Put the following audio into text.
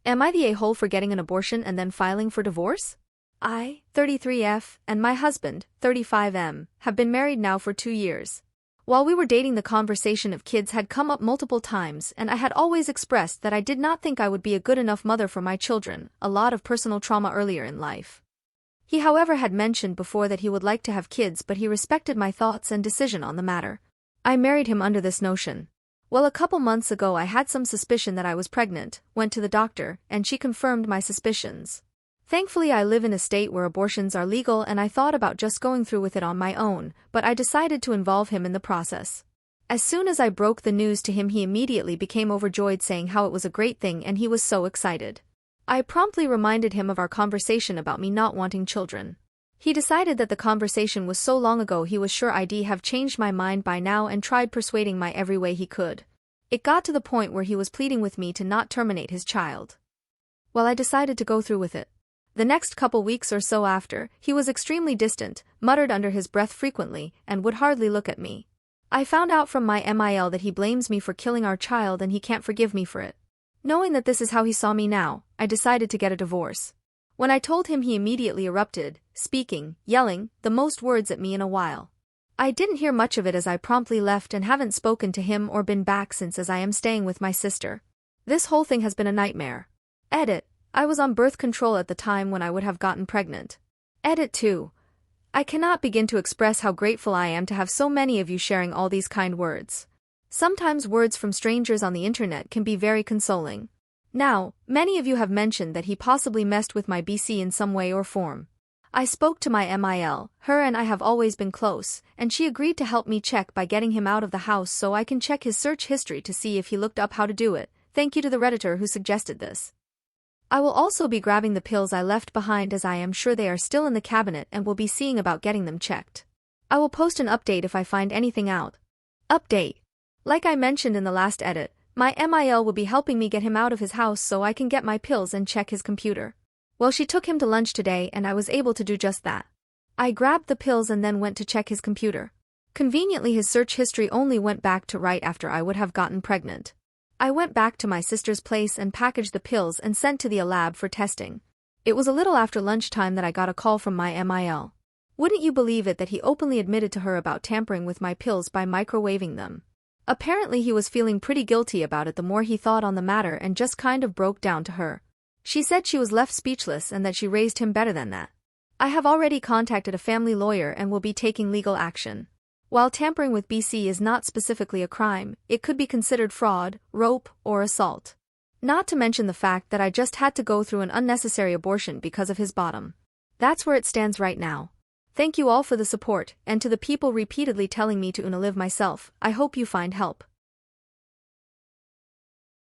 Am I the a-hole for getting an abortion and then filing for divorce? I, 33F, and my husband, 35M, have been married now for 2 years. While we were dating, the conversation of kids had come up multiple times, and I had always expressed that I did not think I would be a good enough mother for my children, a lot of personal trauma earlier in life. He, however, had mentioned before that he would like to have kids, but he respected my thoughts and decision on the matter. I married him under this notion. Well, a couple months ago I had some suspicion that I was pregnant, went to the doctor, and she confirmed my suspicions. Thankfully, I live in a state where abortions are legal, and I thought about just going through with it on my own, but I decided to involve him in the process. As soon as I broke the news to him, he immediately became overjoyed, saying how it was a great thing and he was so excited. I promptly reminded him of our conversation about me not wanting children. He decided that the conversation was so long ago he was sure I'd have changed my mind by now and tried persuading me every way he could. It got to the point where he was pleading with me to not terminate his child. Well, I decided to go through with it. The next couple weeks or so after, he was extremely distant, muttered under his breath frequently, and would hardly look at me. I found out from my MIL that he blames me for killing our child and he can't forgive me for it. Knowing that this is how he saw me now, I decided to get a divorce. When I told him, he immediately erupted, speaking, yelling, the most words at me in a while. I didn't hear much of it as I promptly left and haven't spoken to him or been back since, as I am staying with my sister. This whole thing has been a nightmare. Edit. I was on birth control at the time when I would have gotten pregnant. Edit 2. I cannot begin to express how grateful I am to have so many of you sharing all these kind words. Sometimes words from strangers on the internet can be very consoling. Now, many of you have mentioned that he possibly messed with my BC in some way or form. I spoke to my MIL, her and I have always been close, and she agreed to help me check by getting him out of the house so I can check his search history to see if he looked up how to do it. Thank you to the Redditor who suggested this. I will also be grabbing the pills I left behind, as I am sure they are still in the cabinet, and will be seeing about getting them checked. I will post an update if I find anything out. Update. Like I mentioned in the last edit, my MIL will be helping me get him out of his house so I can get my pills and check his computer. Well, she took him to lunch today and I was able to do just that. I grabbed the pills and then went to check his computer. Conveniently, his search history only went back to right after I would have gotten pregnant. I went back to my sister's place and packaged the pills and sent to the lab for testing. It was a little after lunchtime that I got a call from my MIL. Wouldn't you believe it that he openly admitted to her about tampering with my pills by microwaving them? Apparently he was feeling pretty guilty about it the more he thought on the matter and just kind of broke down to her. She said she was left speechless and that she raised him better than that. I have already contacted a family lawyer and will be taking legal action. While tampering with BC is not specifically a crime, it could be considered fraud, rope, or assault. Not to mention the fact that I just had to go through an unnecessary abortion because of his bottom. That's where it stands right now. Thank you all for the support, and to the people repeatedly telling me to unalive myself, I hope you find help.